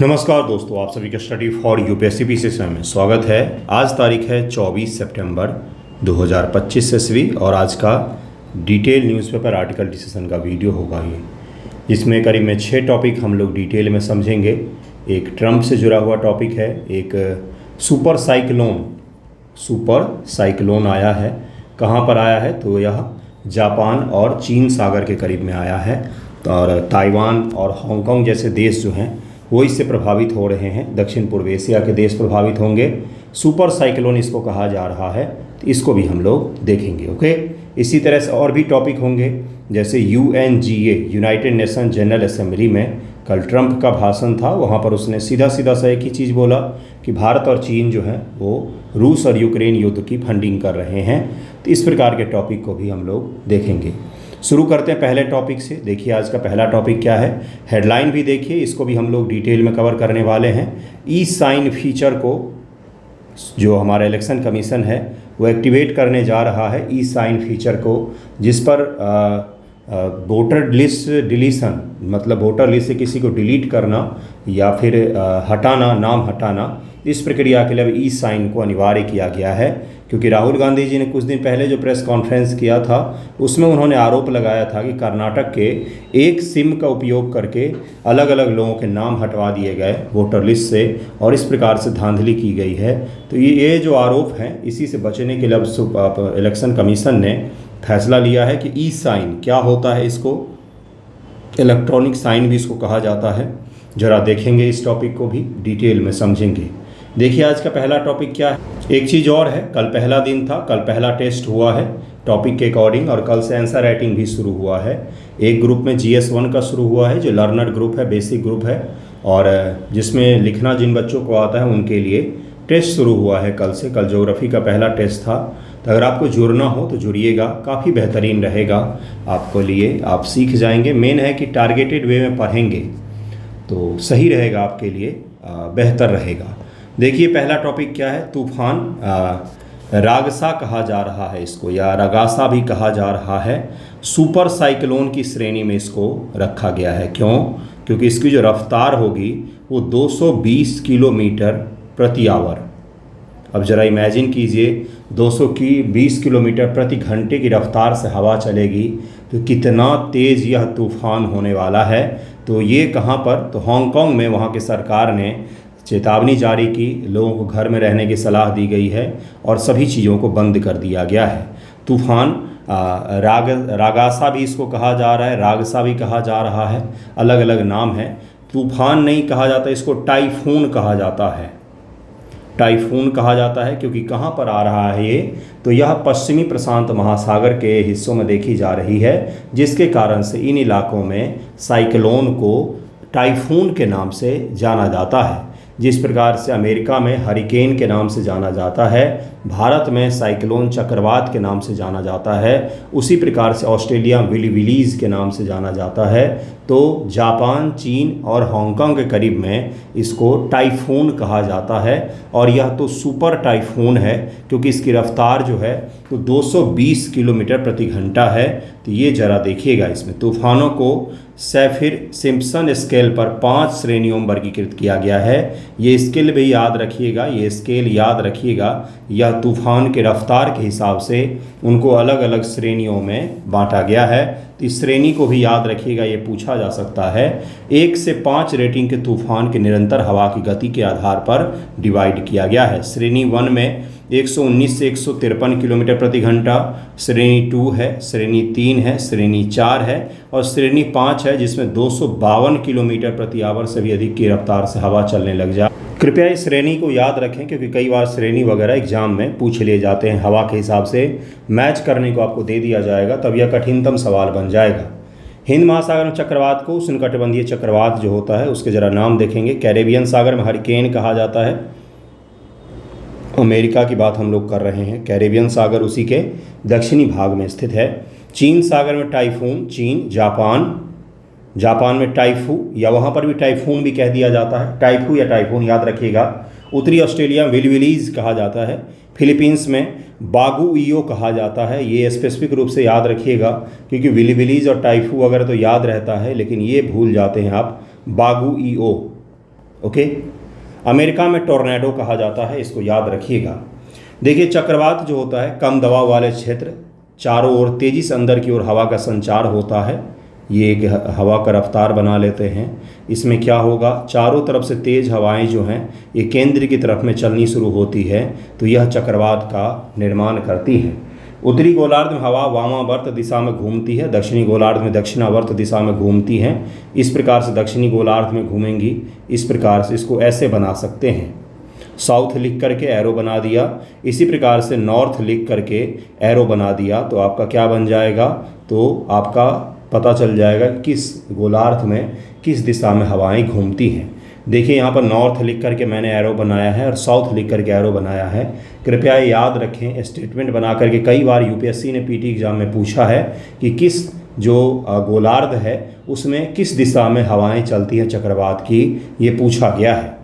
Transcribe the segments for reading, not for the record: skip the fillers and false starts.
नमस्कार दोस्तों, आप सभी का स्टडी फॉर यूपीएससी पीसीएस में स्वागत है। आज तारीख है 24 सितंबर 2025 ईस्वी और आज का डिटेल न्यूज़पेपर आर्टिकल डिस्कशन का वीडियो होगा ये, जिसमें करीब में 6 टॉपिक हम लोग डिटेल में समझेंगे। एक ट्रंप से जुड़ा हुआ टॉपिक है, एक सुपर साइक्लोन आया है। कहाँ पर आया है तो यह जापान और चीन सागर के करीब में आया है और ताइवान और हांगकांग जैसे देश जो हैं वो इससे प्रभावित हो रहे हैं। दक्षिण पूर्व एशिया के देश प्रभावित होंगे। सुपर साइक्लोन इसको कहा जा रहा है, तो इसको भी हम लोग देखेंगे। ओके, इसी तरह से और भी टॉपिक होंगे, जैसे UNGA United nation general assembly में कल ट्रंप का भाषण था। वहाँ पर उसने सीधा सा एक ही चीज़ बोला कि भारत और चीन जो है वो रूस और यूक्रेन युद्ध की फंडिंग कर रहे हैं। तो इस प्रकार के टॉपिक को भी हम लोग देखेंगे। शुरू करते हैं पहले टॉपिक से। देखिए आज का पहला टॉपिक क्या है, हेडलाइन भी देखिए, इसको भी हम लोग डिटेल में कवर करने वाले हैं। ई साइन फीचर को जो हमारा इलेक्शन कमीशन है वो एक्टिवेट करने जा रहा है, ई साइन फीचर को, जिस पर वोटर लिस्ट डिलीशन, मतलब वोटर लिस्ट से किसी को डिलीट करना या फिर हटाना, नाम हटाना, इस प्रक्रिया के लिए ई साइन को अनिवार्य किया गया है। क्योंकि राहुल गांधी जी ने कुछ दिन पहले जो प्रेस कॉन्फ्रेंस किया था उसमें उन्होंने आरोप लगाया था कि कर्नाटक के एक सिम का उपयोग करके अलग अलग लोगों के नाम हटवा दिए गए वोटर लिस्ट से और इस प्रकार से धांधली की गई है। तो ये जो आरोप हैं, इसी से बचने के लिए अब इलेक्शन कमीशन ने फैसला लिया है कि ई साइन क्या होता है, इसको इलेक्ट्रॉनिक साइन भी इसको कहा जाता है। ज़रा देखेंगे, इस टॉपिक को भी डिटेल में समझेंगे। देखिए आज का पहला टॉपिक क्या है। एक चीज़ और है, कल पहला दिन था, कल पहला टेस्ट हुआ है टॉपिक के अकॉर्डिंग और कल से आंसर राइटिंग भी शुरू हुआ है। एक ग्रुप में GS1 का शुरू हुआ है जो लर्नर ग्रुप है, बेसिक ग्रुप है, और जिसमें लिखना जिन बच्चों को आता है उनके लिए टेस्ट शुरू हुआ है कल से। कल ज्योग्राफी का पहला टेस्ट था। तो अगर आपको जुड़ना हो तो जुड़िएगा, काफ़ी बेहतरीन रहेगा आपको लिए, आप सीख जाएंगे। मेन है कि टारगेटेड वे में पढ़ेंगे तो सही रहेगा आपके लिए, बेहतर रहेगा। देखिए पहला टॉपिक क्या है, तूफान रागसा कहा जा रहा है इसको, या रगासा भी कहा जा रहा है। सुपर साइक्लोन की श्रेणी में इसको रखा गया है। क्यों? क्योंकि इसकी जो रफ्तार होगी वो 220 किलोमीटर प्रति आवर। अब ज़रा इमेजिन कीजिए, 220 किलोमीटर प्रति घंटे की रफ्तार से हवा चलेगी तो कितना तेज़ यह तूफान होने वाला है। तो ये कहाँ पर, तो हांगकांग में वहाँ की सरकार ने चेतावनी जारी की, लोगों को घर में रहने की सलाह दी गई है और सभी चीज़ों को बंद कर दिया गया है। तूफान रागासा भी इसको कहा जा रहा है, रागसा भी कहा जा रहा है, अलग अलग नाम है। तूफान नहीं कहा जाता, इसको टाइफून कहा जाता है। टाइफून कहा जाता है क्योंकि कहाँ पर आ रहा है ये, तो यह पश्चिमी प्रशांत महासागर के हिस्सों में देखी जा रही है, जिसके कारण से इन इलाकों में साइक्लोन को टाइफून के नाम से जाना जाता है। जिस प्रकार से अमेरिका में हरिकेन के नाम से जाना जाता है, भारत में साइक्लोन चक्रवात के नाम से जाना जाता है, उसी प्रकार से ऑस्ट्रेलिया विलीज के नाम से जाना जाता है। तो जापान, चीन और हांगकांग के करीब में इसको टाइफून कहा जाता है और यह तो सुपर टाइफून है क्योंकि इसकी रफ्तार जो है तो 220 किलोमीटर प्रति घंटा है। तो ये ज़रा देखिएगा, इसमें तूफानों को सैफिर सिम्पसन स्केल पर 5 श्रेणियों में वर्गीकृत किया गया है। ये स्केल भी याद रखिएगा, ये स्केल याद रखिएगा। यह तूफान के रफ्तार के हिसाब से उनको अलग अलग श्रेणियों में बांटा गया है। तो इस श्रेणी को भी याद रखिएगा, ये पूछा जा सकता है। 1 से 5 रेटिंग के तूफान के निरंतर हवा की गति के आधार पर डिवाइड किया गया है। श्रेणी 1 में 119 से 153 किलोमीटर प्रति घंटा, श्रेणी 2 है, श्रेणी 3 है, श्रेणी 4 है और श्रेणी 5 है जिसमें 252 किलोमीटर प्रति आवर से भी अधिक की रफ्तार से हवा चलने लग जाए। कृपया इस श्रेणी को याद रखें क्योंकि कई बार श्रेणी वगैरह एग्जाम में पूछ लिए जाते हैं। हवा के हिसाब से मैच करने को आपको दे दिया जाएगा, तब यह कठिनतम सवाल बन जाएगा। हिंद महासागर में चक्रवात को उष्णकटिबंधीय चक्रवात जो होता है उसके ज़रा नाम देखेंगे। कैरेबियन सागर में हरिकेन कहा जाता है। अमेरिका की बात हम लोग कर रहे हैं। कैरेबियन सागर उसी के दक्षिणी भाग में स्थित है। चीन सागर में टाइफून, चीन, जापान में टाइफू, या वहाँ पर भी टाइफून भी कह दिया जाता है, टाइफू या टाइफून याद रखिएगा। उत्तरी ऑस्ट्रेलिया में विलीज कहा जाता है। फिलीपींस में बागुइयो कहा जाता है। ये स्पेसिफिक रूप से याद रखिएगा क्योंकि विलीज और टाइफू वगैरह तो याद रहता है, लेकिन ये भूल जाते हैं आप, बागुइयो। ओके। अमेरिका में टोर्नेडो कहा जाता है, इसको याद रखिएगा। देखिए चक्रवात जो होता है कम दबाव वाले क्षेत्र, चारों ओर तेज़ी से अंदर की ओर हवा का संचार होता है, ये एक हवा का रफ्तार बना लेते हैं। इसमें क्या होगा, चारों तरफ से तेज़ हवाएं जो हैं ये केंद्र की तरफ में चलनी शुरू होती है, तो यह चक्रवात का निर्माण करती है। उत्तरी गोलार्ध में हवा वामावर्त दिशा में घूमती है, दक्षिणी गोलार्ध में दक्षिणावर्त दिशा में घूमती हैं। इस प्रकार से दक्षिणी गोलार्ध में घूमेंगी, इस प्रकार से इसको ऐसे बना सकते हैं, साउथ लिख करके एरो बना दिया, इसी प्रकार से नॉर्थ लिख करके एरो बना दिया, तो आपका क्या बन जाएगा, तो आपका पता चल जाएगा किस गोलार्ध में किस दिशा में हवाएं घूमती हैं। देखिए यहाँ पर नॉर्थ लिख करके मैंने एरो बनाया है और साउथ लिख करके एरो बनाया है। कृपया याद रखें, स्टेटमेंट बना करके कई बार यूपीएससी ने पीटी एग्जाम में पूछा है कि किस जो गोलार्ध है उसमें किस दिशा में हवाएं चलती हैं चक्रवात की, ये पूछा गया है।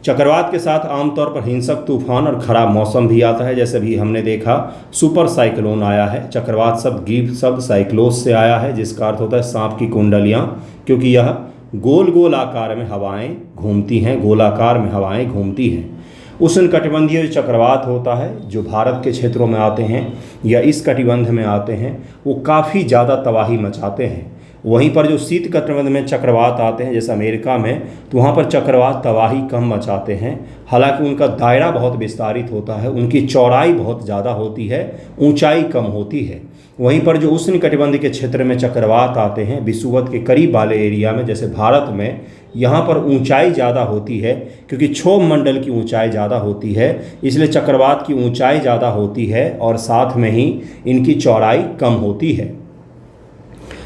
चक्रवात के साथ आमतौर पर हिंसक तूफान और खराब मौसम भी आता है, जैसे भी हमने देखा सुपर साइक्लोन आया है। चक्रवात शब्द ग्रीक शब्द साइक्लोस से आया है, जिसका अर्थ होता है सांप की कुंडलियाँ, क्योंकि यह गोल गोल आकार में हवाएं घूमती हैं, गोलाकार में हवाएं घूमती हैं। उष्णकटिबंधीय जो चक्रवात होता है जो भारत के क्षेत्रों में आते हैं या इस कटिबंध में आते हैं वो काफ़ी ज़्यादा तबाही मचाते हैं। वहीं पर जो शीत कटिबंध में चक्रवात आते हैं जैसे अमेरिका में, तो वहाँ पर चक्रवात तबाही कम मचाते हैं। हालांकि उनका दायरा बहुत विस्तारित होता है, उनकी चौड़ाई बहुत ज़्यादा होती है, ऊंचाई कम होती है। वहीं पर जो उष्ण कटिबंध के क्षेत्र में चक्रवात आते हैं विषुवत के करीब वाले एरिया में, जैसे भारत में, यहाँ पर ऊंचाई ज़्यादा होती है क्योंकि क्षोभ मंडल की ऊंचाई ज़्यादा होती है, इसलिए चक्रवात की ऊंचाई ज़्यादा होती है और साथ में ही इनकी चौड़ाई कम होती है।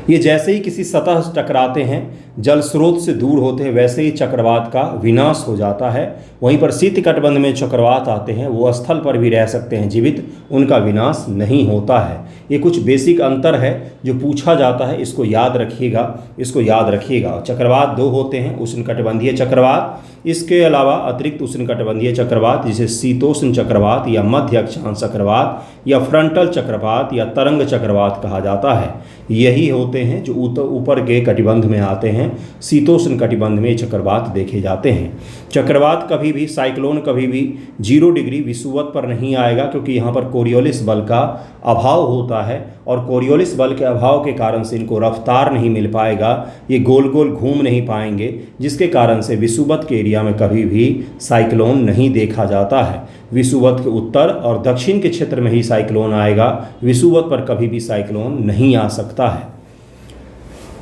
ये जैसे ही किसी सतह से टकराते हैं, जल स्रोत से दूर होते हैं, वैसे ही चक्रवात का विनाश हो जाता है। वहीं पर शीत कटिबंध में चक्रवात आते हैं वो स्थल पर भी रह सकते हैं जीवित, उनका विनाश नहीं होता है। ये कुछ बेसिक अंतर है जो पूछा जाता है, इसको याद रखिएगा, इसको याद रखिएगा। चक्रवात दो होते हैं, उष्णकटिबंधीय चक्रवात, इसके अलावा अतिरिक्त उष्णकटिबंधीय चक्रवात जिसे शीतोष्ण चक्रवात या मध्य अक्षांश चक्रवात या फ्रंटल चक्रवात या तरंग चक्रवात कहा जाता है। यही होते हैं जो ऊपर के कटिबंध में आते हैं, शीतोष्ण कटिबंध में चक्रवात देखे जाते हैं। चक्रवात कभी भी, साइक्लोन कभी भी 0 डिग्री विषुवत पर नहीं आएगा, क्योंकि यहाँ पर कोरियोलिस बल का अभाव होता है और कोरियोलिस बल के अभाव के कारण से इनको रफ्तार नहीं मिल पाएगा, ये गोल गोल घूम नहीं पाएंगे, जिसके कारण से विषुवत के एरिया में कभी भी साइक्लोन नहीं देखा जाता है। विषुवत के उत्तर और दक्षिण के क्षेत्र में ही साइक्लोन आएगा, विषुवत पर कभी भी साइक्लोन नहीं आ सकता है।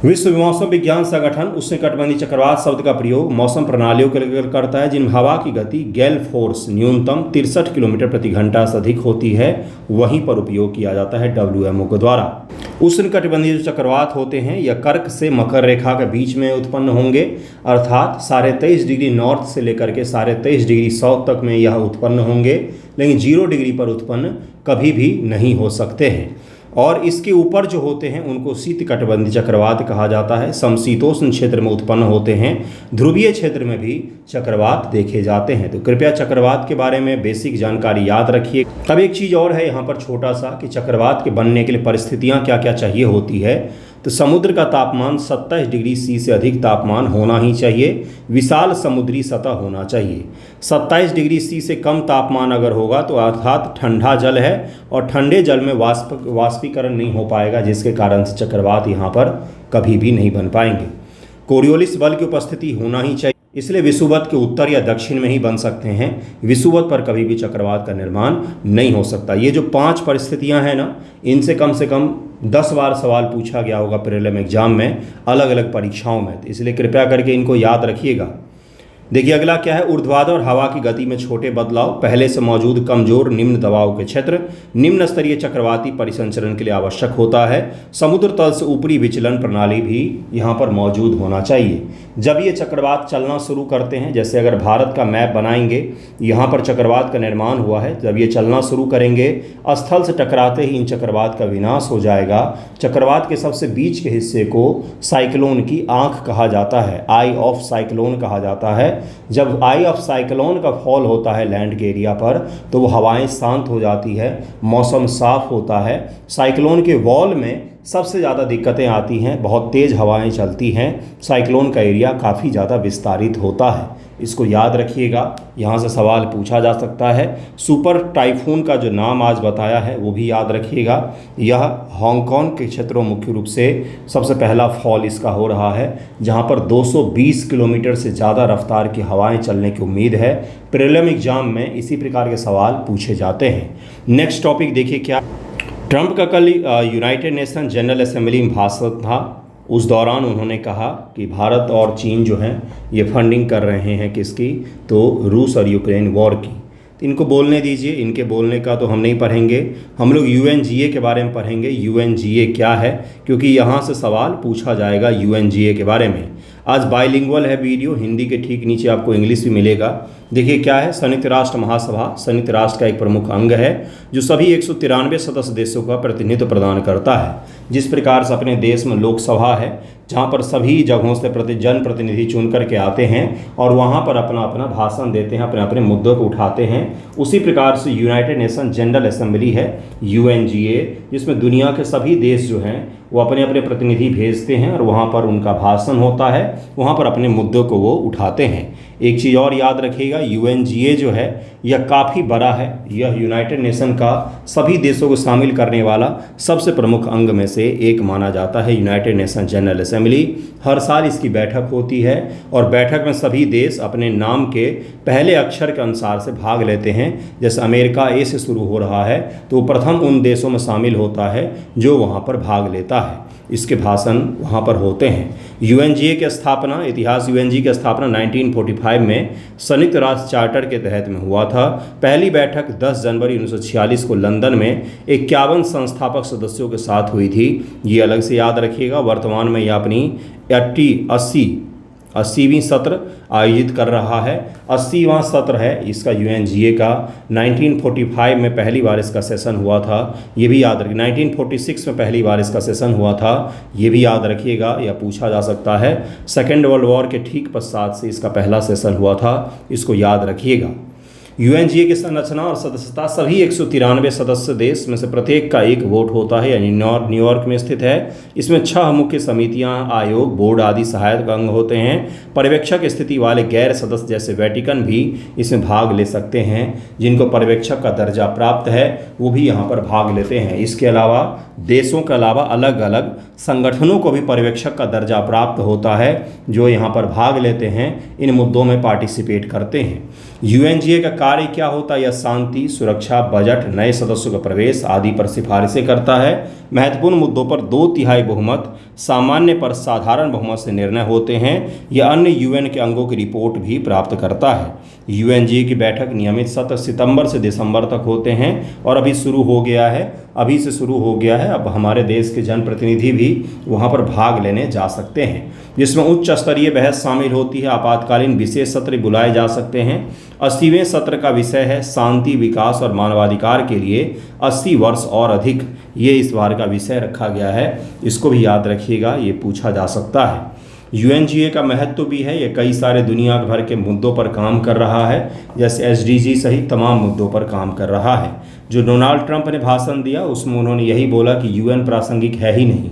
विश्व मौसम विज्ञान संगठन उष्णकटिबंधीय चक्रवात शब्द का प्रयोग मौसम प्रणालियों के लिए करता है जिनमें हवा की गति गैल फोर्स न्यूनतम 63 किलोमीटर प्रति घंटा से अधिक होती है, वहीं पर उपयोग किया जाता है WMO के द्वारा। उष्णकटिबंधीय जो चक्रवात होते हैं यह कर्क से मकर रेखा के बीच में उत्पन्न होंगे, अर्थात 23.5 डिग्री नॉर्थ से लेकर के 23.5 डिग्री साउथ तक में यह उत्पन्न होंगे, लेकिन 0 डिग्री पर उत्पन्न कभी भी नहीं हो सकते हैं। और इसके ऊपर जो होते हैं उनको शीत कटिबंधीय चक्रवात कहा जाता है। समशीतोष्ण क्षेत्र में उत्पन्न होते हैं, ध्रुवीय क्षेत्र में भी चक्रवात देखे जाते हैं। तो कृपया चक्रवात के बारे में बेसिक जानकारी याद रखिए। अब एक चीज़ और है यहाँ पर छोटा सा कि चक्रवात के बनने के लिए परिस्थितियाँ क्या क्या चाहिए होती है। तो समुद्र का तापमान 27 डिग्री सी से अधिक तापमान होना ही चाहिए, विशाल समुद्री सतह होना चाहिए। 27 डिग्री सी से कम तापमान अगर होगा तो अर्थात ठंडा जल है और ठंडे जल में वाष्पीकरण नहीं हो पाएगा, जिसके कारण से चक्रवात यहाँ पर कभी भी नहीं बन पाएंगे। कोरियोलिस बल की उपस्थिति होना ही चाहिए, इसलिए विषुवत के उत्तर या दक्षिण में ही बन सकते हैं, विषुवत पर कभी भी चक्रवात का निर्माण नहीं हो सकता। ये जो 5 परिस्थितियां हैं ना, इनसे कम से कम 10 बार सवाल पूछा गया होगा प्रीलिम एग्जाम में, अलग अलग परीक्षाओं में, तो इसलिए कृपया करके इनको याद रखिएगा। देखिए अगला क्या है, ऊर्ध्वाधर और हवा की गति में छोटे बदलाव, पहले से मौजूद कमजोर निम्न दबाव के क्षेत्र निम्न स्तरीय चक्रवाती परिसंचरण के लिए आवश्यक होता है। समुद्र तल से ऊपरी विचलन प्रणाली भी यहाँ पर मौजूद होना चाहिए। जब ये चक्रवात चलना शुरू करते हैं, जैसे अगर भारत का मैप बनाएंगे, यहाँ पर चक्रवात का निर्माण हुआ है, जब ये चलना शुरू करेंगे स्थल से टकराते ही इन चक्रवात का विनाश हो जाएगा। चक्रवात के सबसे बीच के हिस्से को साइक्लोन की आंख कहा जाता है, आई ऑफ साइक्लोन कहा जाता है। जब आई ऑफ साइक्लोन का फॉल होता है लैंड के एरिया पर, तो वो हवाएं शांत हो जाती है, मौसम साफ होता है। साइक्लोन के वॉल में सबसे ज़्यादा दिक्कतें आती हैं, बहुत तेज़ हवाएं चलती हैं, साइक्लोन का एरिया काफ़ी ज़्यादा विस्तारित होता है। इसको याद रखिएगा, यहाँ से सवाल पूछा जा सकता है। सुपर टाइफून का जो नाम आज बताया है वो भी याद रखिएगा। यह हांगकांग के क्षेत्रों मुख्य रूप से सबसे पहला फॉल इसका हो रहा है, जहाँ पर 220 किलोमीटर से ज़्यादा रफ्तार की हवाएं चलने की उम्मीद है। प्रीलिम एग्जाम में इसी प्रकार के सवाल पूछे जाते हैं। नेक्स्ट टॉपिक देखिए क्या। ट्रंप का कल यूनाइटेड नेशन जनरल असेंबली में भाषण था। उस दौरान उन्होंने कहा कि भारत और चीन जो हैं ये फंडिंग कर रहे हैं किसकी, तो रूस और यूक्रेन वॉर की। तो इनको बोलने दीजिए, इनके बोलने का तो हम नहीं पढ़ेंगे, हम लोग UNGA के बारे में पढ़ेंगे। UNGA क्या है, क्योंकि यहाँ से सवाल पूछा जाएगा UNGA के बारे में। आज बाइलिंगुअल है वीडियो, हिंदी के ठीक नीचे आपको इंग्लिश भी मिलेगा। देखिए क्या है, संयुक्त राष्ट्र महासभा संयुक्त राष्ट्र का एक प्रमुख अंग है जो सभी 193 सदस्य देशों का प्रतिनिधित्व प्रदान करता है। जिस प्रकार से अपने देश में लोकसभा है, जहाँ पर सभी जगहों से जनप्रतिनिधि चुन करके आते हैं और वहाँ पर अपना अपना भाषण देते हैं, अपने अपने मुद्दों को उठाते हैं, उसी प्रकार से यूनाइटेड नेशन जनरल असेंबली है UNGA, जिसमें दुनिया के सभी देश जो हैं वो अपने अपने प्रतिनिधि भेजते हैं और वहाँ पर उनका भाषण होता है, वहाँ पर अपने मुद्दों को वो उठाते हैं। एक चीज़ और याद रखिएगा, UNGA जो है यह काफ़ी बड़ा है। यह यूनाइटेड नेशन का सभी देशों को शामिल करने वाला सबसे प्रमुख अंग में से एक माना जाता है। यूनाइटेड नेशन जनरल असेंबली, हर साल इसकी बैठक होती है और बैठक में सभी देश अपने नाम के पहले अक्षर के अनुसार से भाग लेते हैं। जैसे अमेरिका A से शुरू हो रहा है तो प्रथम उन देशों में शामिल होता है जो वहाँ पर भाग लेता है। इसके भाषण वहाँ पर होते हैं। UNGA की स्थापना, इतिहास UNGA की स्थापना 1945 में संयुक्त राष्ट्र चार्टर के तहत में हुआ था। पहली बैठक 10 जनवरी 1946 को लंदन में 51 संस्थापक सदस्यों के साथ हुई थी। ये अलग से याद रखिएगा। वर्तमान में यह अपनी 80वीं सत्र आयोजित कर रहा है। 80वां सत्र है इसका UNGA का। 1945 में पहली बार इसका सेशन हुआ था, ये भी याद रखिए। 1946 में पहली बार इसका सेशन हुआ था, ये भी याद रखिएगा, यह पूछा जा सकता है। सेकेंड वर्ल्ड वॉर के ठीक पश्चात से इसका पहला सेशन हुआ था, इसको याद रखिएगा। UNGA की संरचना और सदस्यता, सभी 193 सदस्य देश में से प्रत्येक का एक वोट होता है, यानी न्यूयॉर्क में स्थित है। इसमें 6 मुख्य समितियां, आयोग, बोर्ड आदि सहायक अंग होते हैं। पर्यवेक्षक स्थिति वाले गैर सदस्य जैसे वेटिकन भी इसमें भाग ले सकते हैं। जिनको पर्यवेक्षक का दर्जा प्राप्त है वो भी यहाँ पर भाग लेते हैं। इसके अलावा देशों के अलावा अलग अलग संगठनों को भी पर्यवेक्षक का दर्जा प्राप्त होता है, जो यहाँ पर भाग लेते हैं, इन मुद्दों में पार्टिसिपेट करते हैं। UNGA का कार्य क्या होता है? यह शांति, सुरक्षा, बजट, नए सदस्यों का प्रवेश आदि पर सिफारिशें करता है। महत्वपूर्ण मुद्दों पर 2/3 बहुमत, सामान्य पर साधारण बहुमत से निर्णय होते हैं। यह अन्य UN के अंगों की रिपोर्ट भी प्राप्त करता है। UNGA की बैठक नियमित सत्र सितंबर से दिसंबर तक होते हैं और अभी शुरू हो गया है, अभी से शुरू हो गया है। अब हमारे देश के जनप्रतिनिधि भी वहाँ पर भाग लेने जा सकते हैं, जिसमें उच्च स्तरीय बहस शामिल होती है। आपातकालीन विशेष सत्र बुलाए जा सकते हैं। 80वें सत्र का विषय है शांति, विकास और मानवाधिकार के लिए 80 वर्ष और अधिक। ये इस बार का विषय रखा गया है, इसको भी याद रखिएगा, ये पूछा जा सकता है। UNGA का महत्व भी है, ये कई सारे दुनिया भर के मुद्दों पर काम कर रहा है, जैसे SDG सहित तमाम मुद्दों पर काम कर रहा है। जो डोनाल्ड ट्रंप ने भाषण दिया उसमें उन्होंने यही बोला कि UN प्रासंगिक है ही नहीं।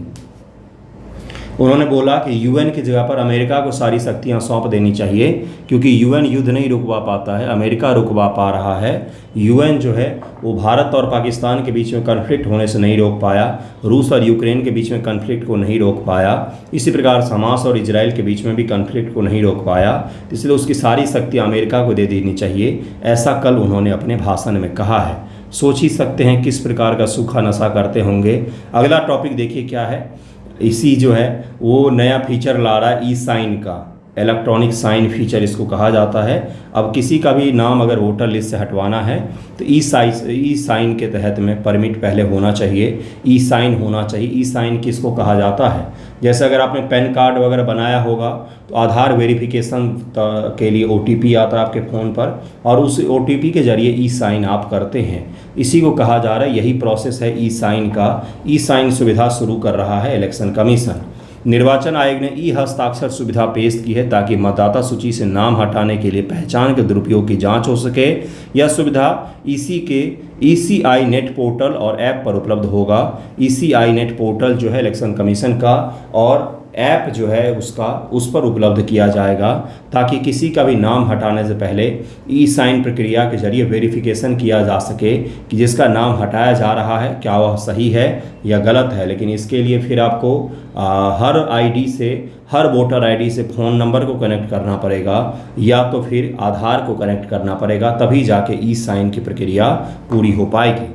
उन्होंने बोला कि UN की जगह पर अमेरिका को सारी शक्तियां सौंप देनी चाहिए, क्योंकि UN युद्ध नहीं रुकवा पाता है, अमेरिका रुकवा पा रहा है। UN जो है वो भारत और पाकिस्तान के बीच में कन्फ्लिक्ट होने से नहीं रोक पाया, रूस और यूक्रेन के बीच में कन्फ्लिक्ट को नहीं रोक पाया, इसी प्रकार हमास और इजराइल के बीच में भी कन्फ्लिक्ट को नहीं रोक पाया, इसलिए उसकी सारी शक्तियाँ अमेरिका को दे देनी चाहिए। ऐसा कल उन्होंने अपने भाषण में कहा है। सोच ही सकते हैं किस प्रकार का सूखा नशा करते होंगे। अगला टॉपिक देखिए क्या है। इसी जो है वो नया फीचर ला रहा है ई-साइन का, इलेक्ट्रॉनिक साइन फीचर इसको कहा जाता है। अब किसी का भी नाम अगर वोटर लिस्ट से हटवाना है तो ई साइन के तहत में परमिट पहले होना चाहिए, ई साइन होना चाहिए। ई साइन किसको कहा जाता है? जैसे अगर आपने पैन कार्ड वगैरह बनाया होगा तो आधार वेरिफिकेशन के लिए OTP आता है आपके फ़ोन पर, और उस OTP के ज़रिए ई साइन आप करते हैं। इसी को कहा जा रहा है, यही प्रोसेस है ई साइन का। ई साइन सुविधा शुरू कर रहा है इलेक्शन कमीशन। निर्वाचन आयोग ने ई हस्ताक्षर सुविधा पेश की है ताकि मतदाता सूची से नाम हटाने के लिए पहचान के दुरुपयोग की जांच हो सके। यह सुविधा ECI नेट पोर्टल और ऐप पर उपलब्ध होगा। ECI नेट पोर्टल जो है इलेक्शन कमीशन का, और ऐप जो है उसका, उस पर उपलब्ध किया जाएगा ताकि किसी का भी नाम हटाने से पहले ई साइन प्रक्रिया के जरिए वेरिफिकेशन किया जा सके कि जिसका नाम हटाया जा रहा है क्या वह सही है या गलत है। लेकिन इसके लिए फिर आपको हर आईडी से, हर वोटर आईडी से फ़ोन नंबर को कनेक्ट करना पड़ेगा या तो फिर आधार को कनेक्ट करना पड़ेगा, तभी जाके ई साइन की प्रक्रिया पूरी हो पाएगी।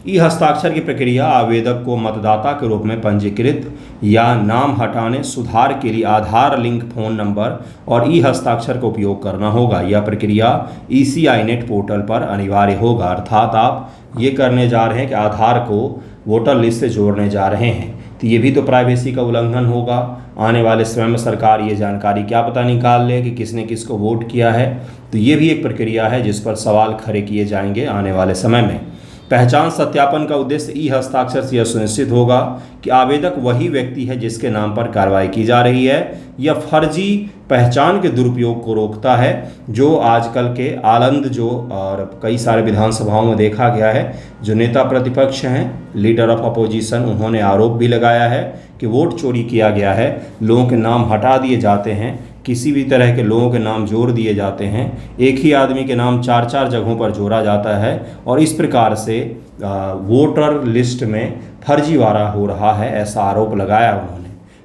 ई हस्ताक्षर की प्रक्रिया आवेदक को मतदाता के रूप में पंजीकृत या नाम हटाने, सुधार के लिए आधार लिंक फ़ोन नंबर और ई हस्ताक्षर का उपयोग करना होगा। यह प्रक्रिया ECI नेट पोर्टल पर अनिवार्य होगा। अर्थात आप ये करने जा रहे हैं कि आधार को वोटर लिस्ट से जोड़ने जा रहे हैं, तो ये भी तो प्राइवेसी का उल्लंघन होगा। आने वाले समय में सरकार ये जानकारी क्या पता निकाल ले कि किसने किसको वोट किया है, तो ये भी एक प्रक्रिया है जिस पर सवाल खड़े किए जाएंगे आने वाले समय में। पहचान सत्यापन का उद्देश्य ई हस्ताक्षर से यह सुनिश्चित होगा कि आवेदक वही व्यक्ति है जिसके नाम पर कार्रवाई की जा रही है। यह फर्जी पहचान के दुरुपयोग को रोकता है, जो आजकल के आलंद जो और कई सारे विधानसभाओं में देखा गया है। जो नेता प्रतिपक्ष हैं, लीडर ऑफ अपोजिशन, उन्होंने आरोप भी लगाया है कि वोट चोरी किया गया है, लोगों के नाम हटा दिए जाते हैं, किसी भी तरह के लोगों के नाम जोड़ दिए जाते हैं, एक ही आदमी के नाम 4-4 जगहों पर जोड़ा जाता है और इस प्रकार से वोटर लिस्ट में फर्जीवाड़ा हो रहा है, ऐसा आरोप लगाया उन्होंने।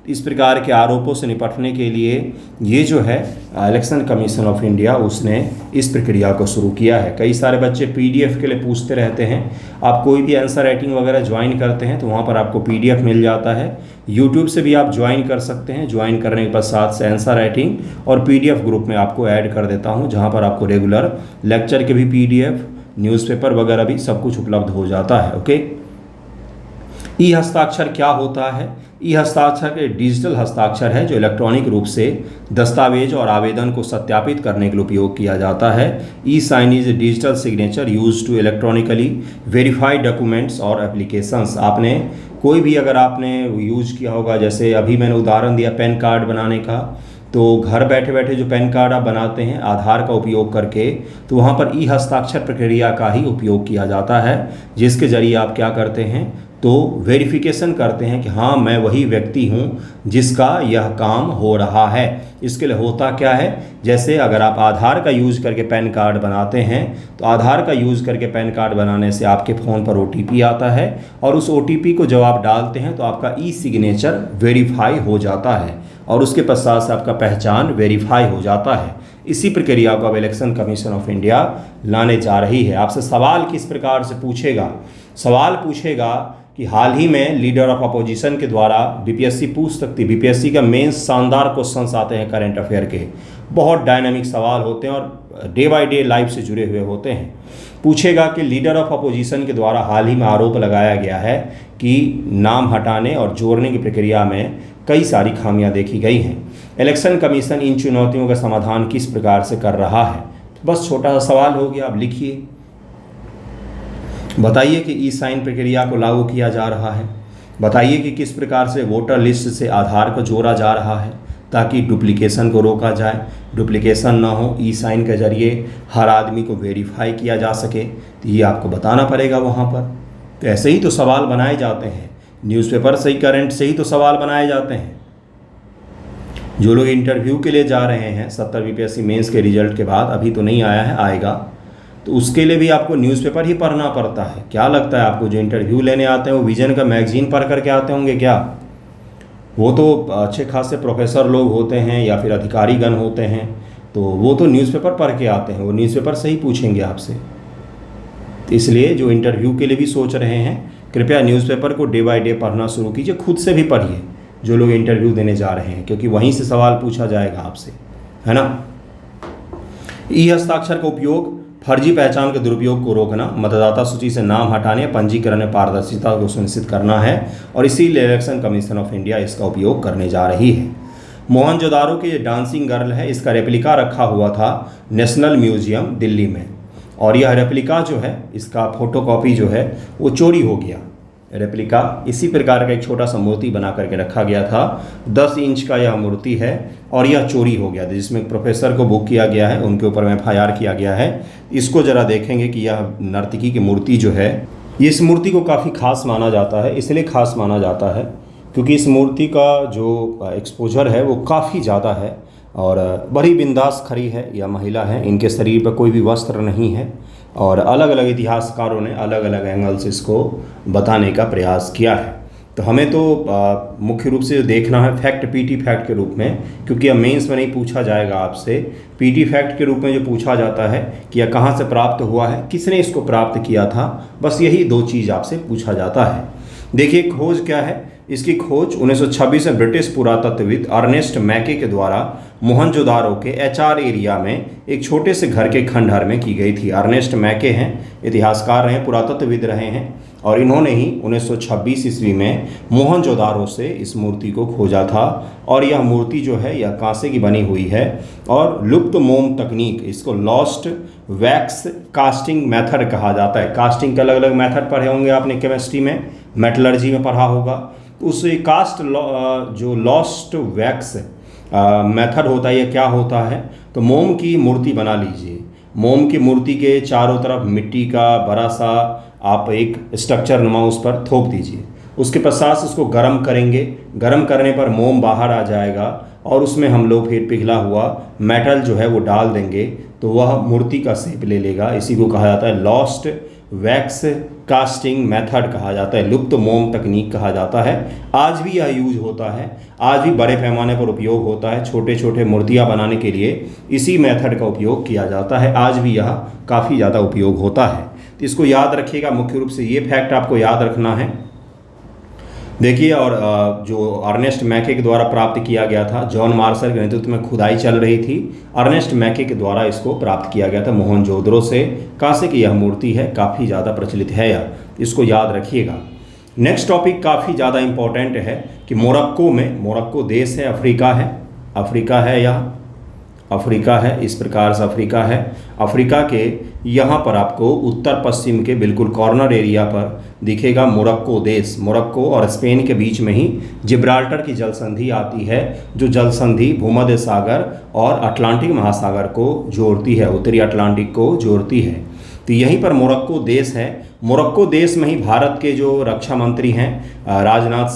इस प्रकार के आरोपों से निपटने के लिए ये जो है इलेक्शन कमीशन ऑफ इंडिया, उसने इस प्रक्रिया को शुरू किया है। कई सारे बच्चे PDF के लिए पूछते रहते हैं। आप कोई भी आंसर राइटिंग वगैरह ज्वाइन करते हैं तो वहाँ पर आपको PDF मिल जाता है। यूट्यूब से भी आप ज्वाइन कर सकते हैं। ज्वाइन करने के पश्चात से आंसर राइटिंग और PDF ग्रुप में आपको ऐड कर देता हूँ, जहाँ पर आपको रेगुलर लेक्चर के भी PDF, न्यूज़पेपर वगैरह भी सब कुछ उपलब्ध हो जाता है। ओके, ई हस्ताक्षर क्या होता है? ई हस्ताक्षर एक डिजिटल हस्ताक्षर है जो इलेक्ट्रॉनिक रूप से दस्तावेज और आवेदन को सत्यापित करने के लिए उपयोग किया जाता है। E sign is a digital signature use to electronically verified documents और एप्लीकेशंस। आपने कोई भी अगर आपने यूज किया होगा, जैसे अभी मैंने उदाहरण दिया पैन कार्ड बनाने का, तो घर बैठे बैठे जो पैन कार्ड आप बनाते हैं आधार का उपयोग करके, तो वहाँ पर ई हस्ताक्षर प्रक्रिया का ही उपयोग किया जाता है, जिसके ज़रिए आप क्या करते हैं तो वेरिफिकेशन करते हैं कि हाँ मैं वही व्यक्ति हूँ जिसका यह काम हो रहा है। इसके लिए होता क्या है, जैसे अगर आप आधार का यूज़ करके पैन कार्ड बनाते हैं तो आधार का यूज़ करके पैन कार्ड बनाने से आपके फ़ोन पर OTP आता है और उस OTP को जब आप डालते हैं तो आपका ई सिग्नेचर वेरीफाई हो जाता है और उसके पश्चात से आपका पहचान वेरीफाई हो जाता है। इसी प्रक्रिया को अब इलेक्शन कमीशन ऑफ इंडिया लाने जा रही है। आपसे सवाल किस प्रकार से पूछेगा, सवाल पूछेगा कि हाल ही में लीडर ऑफ अपोजिशन के द्वारा BPSC पूछ सकती है। BPSC का मेंस शानदार क्वेश्चंस आते हैं करंट अफेयर के, बहुत डायनामिक सवाल होते हैं और डे बाय डे लाइफ से जुड़े हुए होते हैं। पूछेगा कि लीडर ऑफ अपोजिशन के द्वारा हाल ही में आरोप लगाया गया है कि नाम हटाने और जोड़ने की प्रक्रिया में कई सारी खामियां देखी गई हैं। इलेक्शन कमीशन इन चुनौतियों का समाधान किस प्रकार से कर रहा है? बस छोटा सा सवाल हो गया, आप लिखिए, बताइए कि ई साइन प्रक्रिया को लागू किया जा रहा है। बताइए कि किस प्रकार से वोटर लिस्ट से आधार को जोड़ा जा रहा है ताकि डुप्लीकेशन को रोका जाए, डुप्लीकेशन ना हो, ई साइन के जरिए हर आदमी को वेरीफाई किया जा सके, तो ये आपको बताना पड़ेगा वहाँ पर। तो ऐसे ही तो सवाल बनाए जाते हैं, न्यूज़पेपर से ही, करंट से ही तो सवाल बनाए जाते हैं। जो लोग इंटरव्यू के लिए जा रहे हैं 70 BPSC मेंस के रिजल्ट के बाद, अभी तो नहीं आया है, आएगा, तो उसके लिए भी आपको न्यूज़पेपर ही पढ़ना पड़ता है। क्या लगता है आपको जो इंटरव्यू लेने आते हैं वो विजन का मैगजीन पढ़ करके आते होंगे क्या? वो तो अच्छे खासे प्रोफेसर लोग होते हैं या फिर अधिकारीगण होते हैं, तो वो तो न्यूज़पेपर पढ़ के आते हैं, वो न्यूज़पेपर से ही पूछेंगे आपसे। तो इसलिए जो इंटरव्यू के लिए भी सोच रहे हैं, कृपया न्यूज़पेपर को डे बाय डे पढ़ना शुरू कीजिए, खुद से भी पढ़िए जो लोग इंटरव्यू देने जा रहे हैं, क्योंकि वहीं से सवाल पूछा जाएगा आपसे, है ना। ई हस्ताक्षर का उपयोग फर्जी पहचान के दुरुपयोग को रोकना, मतदाता सूची से नाम हटाने, पंजीकरण में पारदर्शिता को सुनिश्चित करना है और इसीलिए इलेक्शन कमीशन ऑफ इंडिया इसका उपयोग करने जा रही है। मोहनजोदारो की ये डांसिंग गर्ल है, इसका रेप्लिका रखा हुआ था नेशनल म्यूजियम दिल्ली में और यह रेप्लिका जो है, इसका फोटोकॉपी जो है वो चोरी हो गया। रेप्लिका, इसी प्रकार का एक छोटा सा मूर्ति बना करके रखा गया था। 10 इंच का यह मूर्ति है और यह चोरी हो गया था, जिसमें प्रोफेसर को बुक किया गया है, उनके ऊपर में FIR किया गया है। इसको ज़रा देखेंगे कि यह नर्तकी की मूर्ति जो है, इस मूर्ति को काफ़ी खास माना जाता है। इसलिए खास माना जाता है क्योंकि इस मूर्ति का जो एक्सपोजर है वो काफ़ी ज़्यादा है और बड़ी बिंदास खड़ी है। यह महिला है, इनके शरीर पर कोई भी वस्त्र नहीं है और अलग अलग इतिहासकारों ने अलग अलग एंगल से इसको बताने का प्रयास किया है। तो हमें तो मुख्य रूप से देखना है फैक्ट, PT फैक्ट के रूप में, क्योंकि अब मेंस में नहीं पूछा जाएगा आपसे। PT फैक्ट के रूप में जो पूछा जाता है कि यह कहाँ से प्राप्त हुआ है, किसने इसको प्राप्त किया था, बस यही 2 चीज़ आपसे पूछा जाता है। देखिए खोज क्या है। इसकी खोज 1926 में ब्रिटिश पुरातत्वविद अर्नेस्ट मैके के द्वारा मोहनजोदारो के HR एरिया में एक छोटे से घर के खंडहर में की गई थी। अर्नेस्ट मैके हैं, इतिहासकार रहे, पुरातत्वविद रहे हैं और इन्होंने ही 1926 ईस्वी में मोहनजोदारो से इस मूर्ति को खोजा था। और यह मूर्ति जो है यह कांसे की बनी हुई है और लुप्त मोम तकनीक, इसको लॉस्ट वैक्स कास्टिंग मेथड कहा जाता है। कास्टिंग के अलग अलग मेथड पढ़े होंगे आपने केमिस्ट्री में, मेटलर्जी में पढ़ा होगा। उस कास्ट जो लॉस्ट वैक्स मेथड होता है, यह क्या होता है, तो मोम की मूर्ति बना लीजिए। मोम की मूर्ति के चारों तरफ मिट्टी का बड़ा सा आप एक स्ट्रक्चर नुमा उस पर थोप दीजिए। उसके पश्चात उसको गर्म करेंगे। गर्म करने पर मोम बाहर आ जाएगा और उसमें हम लोग फिर पिघला हुआ मेटल जो है वो डाल देंगे तो वह मूर्ति का शेप ले लेगा। इसी को कहा जाता है लॉस्ट वैक्स कास्टिंग मेथड कहा जाता है, लुप्त मोम तकनीक कहा जाता है। आज भी यह यूज होता है, आज भी बड़े पैमाने पर उपयोग होता है। छोटे छोटे मूर्तियाँ बनाने के लिए इसी मेथड का उपयोग किया जाता है। आज भी यह काफ़ी ज़्यादा उपयोग होता है, तो इसको याद रखिएगा। मुख्य रूप से ये फैक्ट आपको याद रखना है। देखिए, और जो अर्नेस्ट मैके के द्वारा प्राप्त किया गया था, जॉन मार्शल के नेतृत्व में खुदाई चल रही थी, अर्नेस्ट मैके के द्वारा इसको प्राप्त किया गया था मोहनजोदड़ो से। कांसे की यह मूर्ति है, काफ़ी ज़्यादा प्रचलित है यह, इसको याद रखिएगा। नेक्स्ट टॉपिक काफ़ी ज़्यादा इम्पोर्टेंट है कि मोरक्को में, मोरक्को देश है, अफ्रीका है यह, अफ्रीका है, इस प्रकार से अफ्रीका है। अफ्रीका के यहाँ पर आपको उत्तर पश्चिम के बिल्कुल कॉर्नर एरिया पर दिखेगा मोरक्को देश। मोरक्को और स्पेन के बीच में ही जिब्राल्टर की जल संधि आती है, जो जल संधि भूमध्य सागर और अटलांटिक महासागर को जोड़ती है, उत्तरी अटलांटिक को जोड़ती है। तो यहीं पर मोरक्को देश है। मोरक्को देश में ही भारत के जो रक्षा मंत्री हैं राजनाथ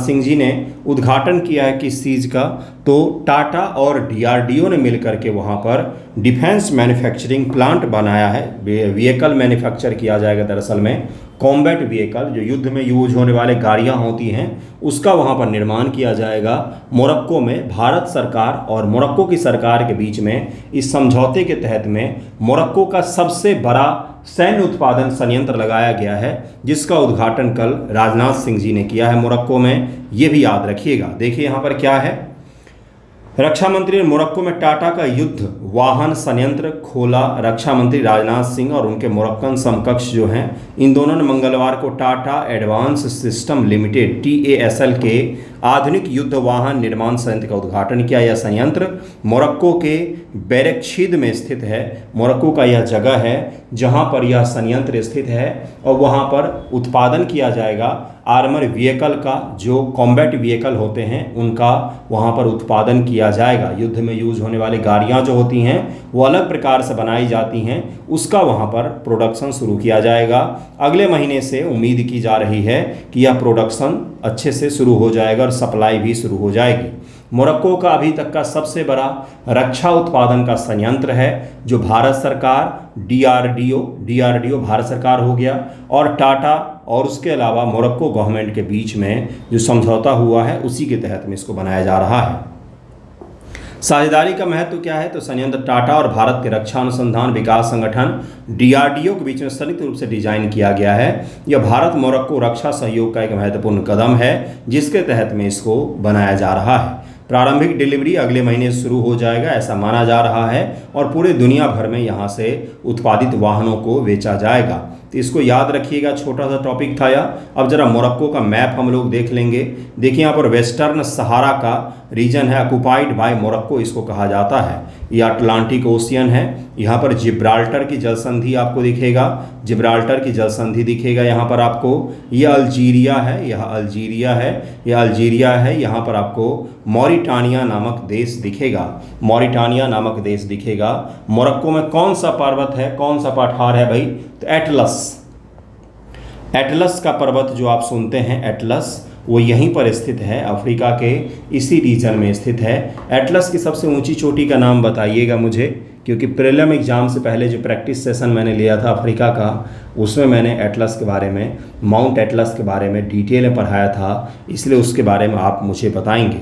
सिंह जी ने उद्घाटन किया है किस चीज़ का, तो टाटा और DRDO ने मिलकर के वहाँ पर डिफेंस मैन्युफैक्चरिंग प्लांट बनाया है। व्हीकल मैन्युफैक्चर किया जाएगा, दरअसल में कॉम्बैट व्हीकल, जो युद्ध में यूज होने वाले गाड़ियाँ होती हैं, उसका वहाँ पर निर्माण किया जाएगा मोरक्को में। भारत सरकार और मोरक्को की सरकार के बीच में इस समझौते के तहत में मोरक्को का सबसे बड़ा सैन्य उत्पादन संयंत्र लगाया गया है, जिसका उद्घाटन कल राजनाथ सिंह जी ने किया है मोरक्को में। ये भी याद रखिएगा। देखिए यहाँ पर क्या है, रक्षा मंत्री ने मोरक्को में टाटा का युद्ध वाहन संयंत्र खोला। रक्षा मंत्री राजनाथ सिंह और उनके मोरक्कन समकक्ष जो हैं, इन दोनों ने मंगलवार को Tata advance system limited TASL के आधुनिक युद्ध वाहन निर्माण संयंत्र का उद्घाटन किया। यह संयंत्र मोरक्को के बेरेक्शीद में स्थित है। मोरक्को का यह जगह है जहां पर यह संयंत्र स्थित है और वहां पर उत्पादन किया जाएगा आर्मर व्हीकल का, जो कॉम्बैट व्हीकल होते हैं उनका वहां पर उत्पादन किया जाएगा। युद्ध में यूज होने वाली गाड़ियां जो होती हैं वो अलग प्रकार से बनाई जाती हैं, उसका वहां पर प्रोडक्शन शुरू किया जाएगा। अगले महीने से उम्मीद की जा रही है कि यह प्रोडक्शन अच्छे से शुरू हो जाएगा और सप्लाई भी शुरू हो जाएगी। मोरक्को का अभी तक का सबसे बड़ा रक्षा उत्पादन का संयंत्र है, जो भारत सरकार, DRDO भारत सरकार हो गया, और टाटा और उसके अलावा मोरक्को गवर्नमेंट के बीच में जो समझौता हुआ है उसी के तहत में इसको बनाया जा रहा है। साझेदारी का महत्व क्या है, तो संयंत्र टाटा और भारत के रक्षा अनुसंधान विकास संगठन DRDO के बीच में संयुक्त रूप से डिजाइन किया गया है। यह भारत मोरक्को रक्षा सहयोग का एक महत्वपूर्ण कदम है, जिसके तहत में इसको बनाया जा रहा है। प्रारंभिक डिलीवरी अगले महीने शुरू हो जाएगा, ऐसा माना जा रहा है, और पूरे दुनिया भर में यहाँ से उत्पादित वाहनों को बेचा जाएगा। तो इसको याद रखिएगा, छोटा सा टॉपिक था यह। अब जरा मोरक्को का मैप हम लोग देख लेंगे। देखिए यहाँ पर वेस्टर्न सहारा का रीजन है, ऑक्युपाइड बाय मोरक्को इसको कहा जाता है। ये अटलांटिक ओशियन है। यहाँ पर जिब्राल्टर की जल संधि आपको दिखेगा, जिब्राल्टर की जल संधि दिखेगा यहाँ पर आपको। यह अल्जीरिया है, यह अल्जीरिया है, यह अल्जीरिया है। यहाँ पर आपको मॉरिटानिया नामक देश दिखेगा, मॉरिटानिया नामक देश दिखेगा। मोरक्को में कौन सा पर्वत है, कौन सा पठार है भाई? तो एटलस, एटलस का पर्वत जो आप सुनते हैं एटलस, वो यहीं पर स्थित है, अफ्रीका के इसी रीजन में स्थित है। एटलस की सबसे ऊंची चोटी का नाम बताइएगा मुझे, क्योंकि प्रीलिम एग्ज़ाम से पहले जो प्रैक्टिस सेशन मैंने लिया था अफ्रीका का, उसमें मैंने एटलस के बारे में, माउंट एटलस के बारे में डिटेल में पढ़ाया था, इसलिए उसके बारे में आप मुझे बताएंगे।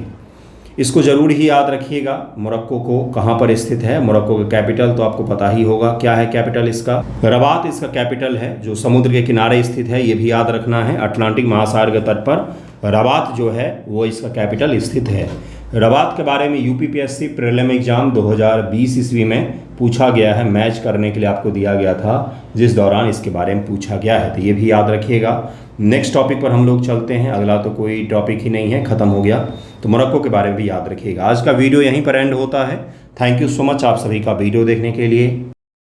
इसको ज़रूर ही याद रखिएगा। मोरक्को को कहाँ पर स्थित है? मोरक्को का कैपिटल तो आपको पता ही होगा, क्या है कैपिटल इसका? रबात इसका कैपिटल है, जो समुद्र के किनारे स्थित है, ये भी याद रखना है। अटलांटिक महासागर के तट पर रबात जो है वो इसका कैपिटल स्थित है। रबात के बारे में यूपीपीएससी प्रीलिम एग्जाम 2020 ईस्वी में पूछा गया है, मैच करने के लिए आपको दिया गया था, जिस दौरान इसके बारे में पूछा गया है, तो ये भी याद रखिएगा। नेक्स्ट टॉपिक पर हम लोग चलते हैं, अगला तो कोई टॉपिक ही नहीं है, ख़त्म हो गया, तो मोरक्को के बारे में भी याद रखिएगा। आज का वीडियो यहीं पर एंड होता है। थैंक यू सो मच आप सभी का वीडियो देखने के लिए।